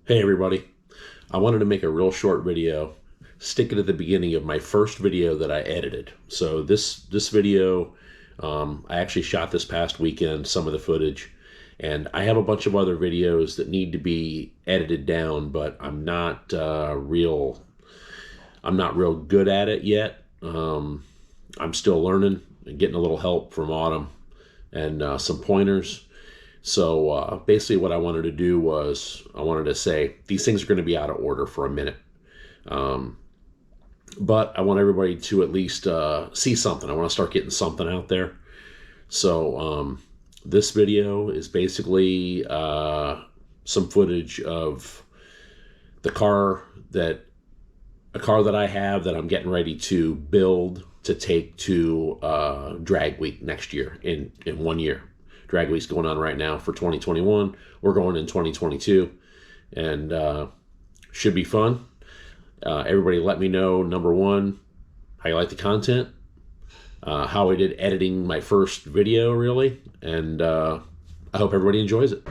Hey everybody, I wanted to make a real short video, stick it at the beginning of my first video that I edited. So this video, I actually shot this past weekend, some of the footage, and I have a bunch of other videos that need to be edited down, but I'm not real good at it yet. I'm still learning and getting a little help from Autumn and some pointers. So basically what I wanted to do was I wanted to say these things are going to be out of order for a minute. But I want everybody to at least see something. I want to start getting something out there. So this video is basically some footage of a car that I have that I'm getting ready to build to take to Drag Week next year in 1 year. Drag Week's going on right now for 2021. We're going in 2022, and should be fun. Everybody let me know, number one, how you like the content, how I did editing my first video, really, and I hope everybody enjoys it.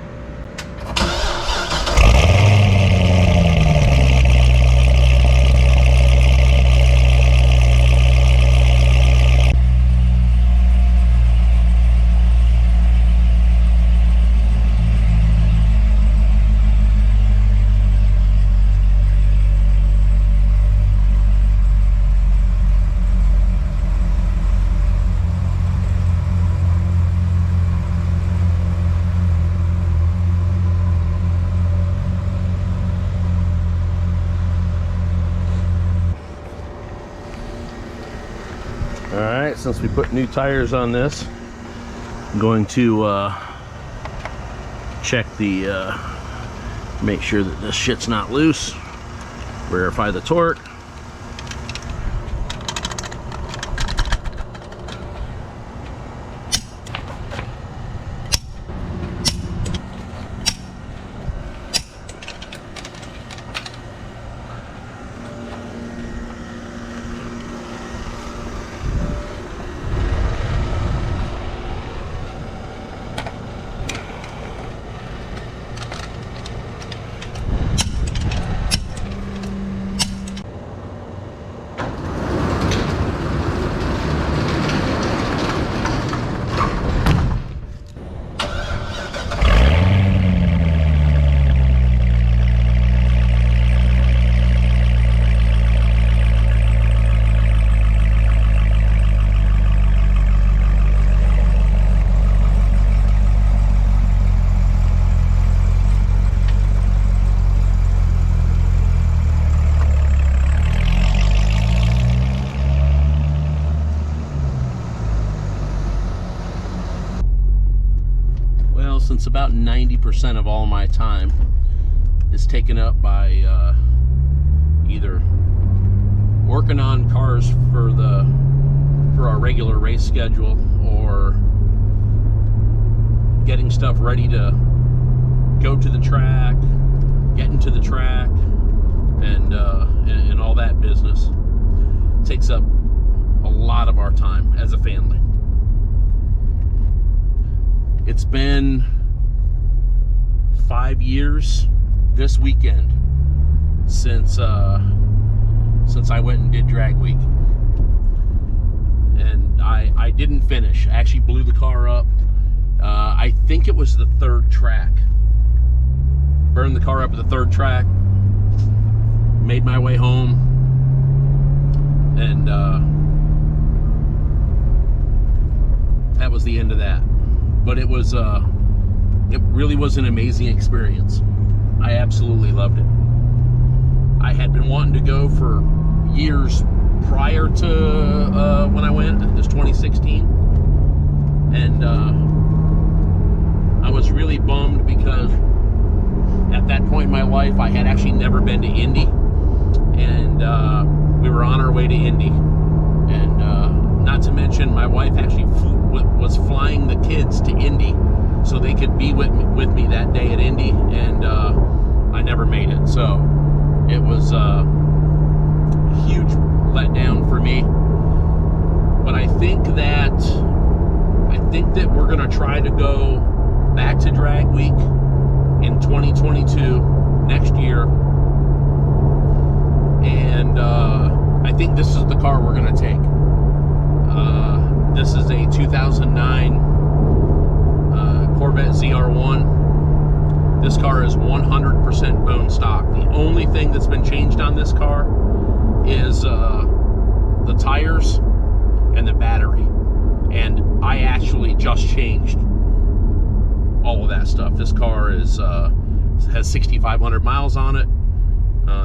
Alright, since we put new tires on this, I'm going to check make sure that this shit's not loose, verify the torque. Since about 90% of all my time is taken up by either working on cars for our regular race schedule or getting stuff ready to go to the track, getting to the track, and all that business. It takes up a lot of our time as a family. It's been 5 years this weekend since I went and did Drag Week, and I didn't finish. I actually blew the car up. I think it was the third track. Burned the car up at the third track. Made my way home, and that was the end of that. But it really was an amazing experience. I absolutely loved it. I had been wanting to go for years prior to when I went. It was 2016, and I was really bummed because at that point in my life I had actually never been to Indy, and we were on our way to Indy, and not to mention my wife actually was flying the kids to Indy so they could be with me that day at Indy, and I never made it. So it was a huge letdown for me. But I think that we're gonna try to go back to Drag Week in 2022 next year. think this is the car we're going to take. This is a 2009 Corvette ZR1. This car is 100% bone stock. The only thing that's been changed on this car is the tires and the battery. And I actually just changed all of that stuff. This car has 6,500 miles on it.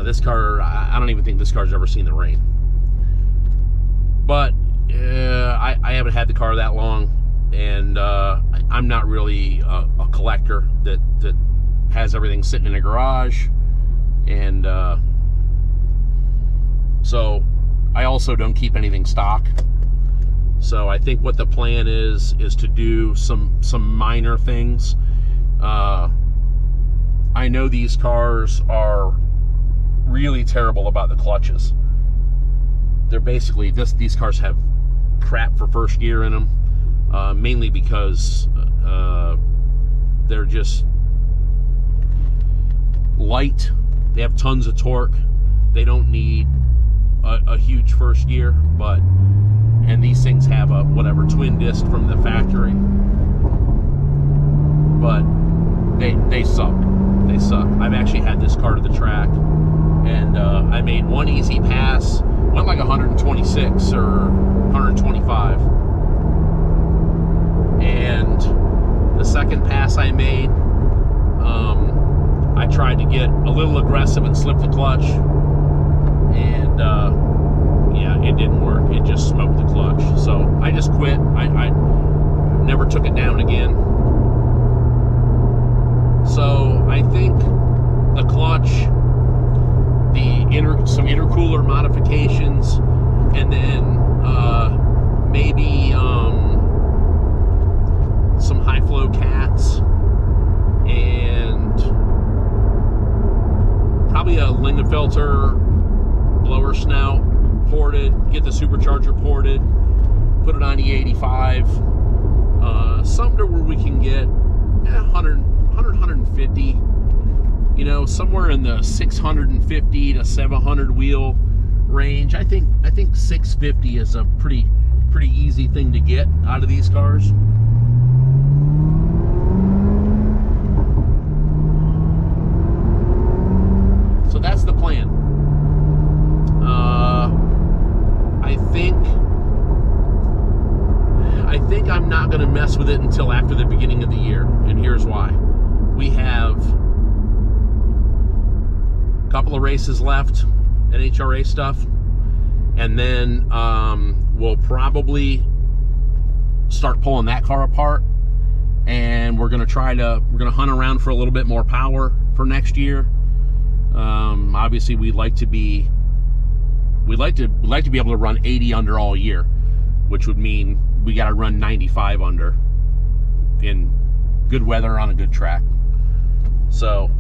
This car, I don't even think this car's ever seen the rain. But I haven't had the car that long, and I'm not really a collector that has everything sitting in a garage, and so I also don't keep anything stock. So I think what the plan is to do some minor things. I know these cars are really terrible about the clutches. They're basically, these cars have crap for first gear in them, mainly because they're just light. They have tons of torque. They don't need a huge first gear, and these things have a whatever twin disc from the factory, but they suck. They suck. I've actually had this car to the track, and I made one easy pass, went like 126 or 125, and the second pass I made, I tried to get a little aggressive and slip the clutch, and yeah, it didn't work. It just smoked the clutch. So I just quit. I never took it down again. So I think the clutch, some intercooler modifications, and then maybe some high flow cats, and probably a Lingenfelter blower snout ported, get the supercharger ported, put it on E85, something to where we can get 100, 150, you know, somewhere in the 650 to 700 wheel range. I think 650 is a pretty easy thing to get out of these cars. So that's the plan. I think I'm not going to mess with it until after the beginning of the year, and here's why. We have a couple of races left, NHRA stuff, and then we'll probably start pulling that car apart, and we're going to hunt around for a little bit more power for next year. Obviously, we'd like to be able to run 80 under all year, which would mean we got to run 95 under in good weather on a good track. So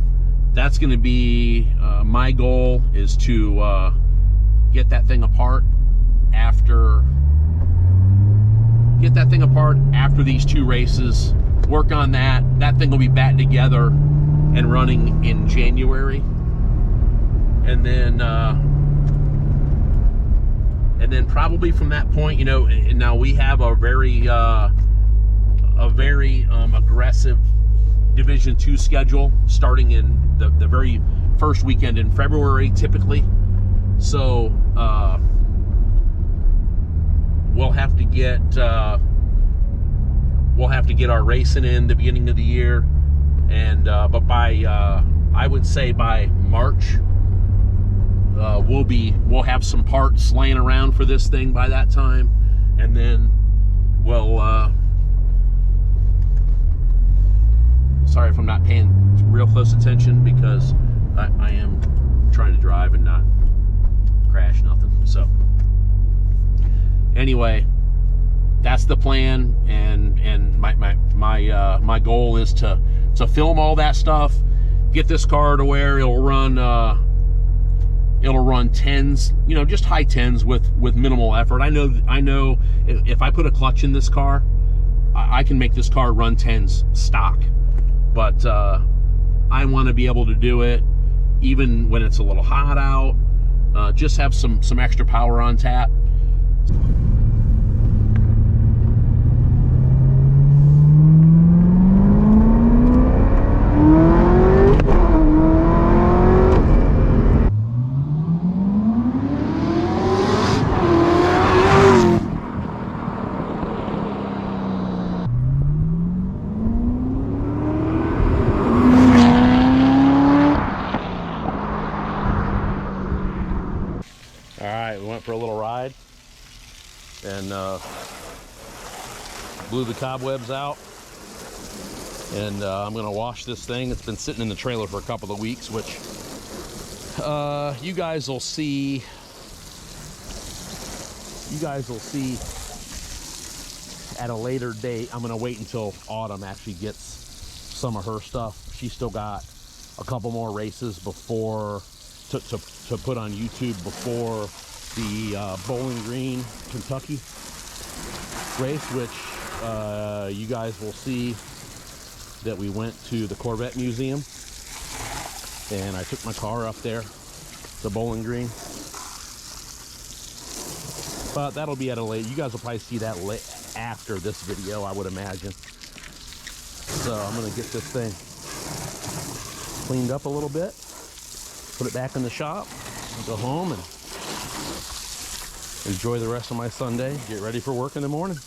that's going to be my goal, is to get that thing apart after these two races. Work on that. That thing will be back together and running in January, and then probably from that point, you know, now we have a very aggressive Division II schedule starting in the very first weekend in February, typically. So we'll have to get our racing in the beginning of the year, and but by I would say by March, we'll have some parts laying around for this thing by that time, and then we'll sorry if I'm not paying real close attention, because I am trying to drive and not crash nothing. So anyway, that's the plan, and my goal is to film all that stuff, get this car to where it'll run 10s, you know, just high 10s with minimal effort. I know if I put a clutch in this car, I can make this car run 10s stock, but I want to be able to do it even when it's a little hot out, just have some extra power on tap. All right, we went for a little ride and blew the cobwebs out. And I'm gonna wash this thing. It's been sitting in the trailer for a couple of weeks, which you guys will see. You guys will see at a later date. I'm gonna wait until Autumn actually gets some of her stuff. She's still got a couple more races before to put on YouTube before the Bowling Green, Kentucky race, which you guys will see that we went to the Corvette Museum, and I took my car up there to Bowling Green. But that'll be at a late. You guys will probably see that after this video, I would imagine. So I'm gonna get this thing cleaned up a little bit, put it back in the shop, go home and enjoy the rest of my Sunday, get ready for work in the morning.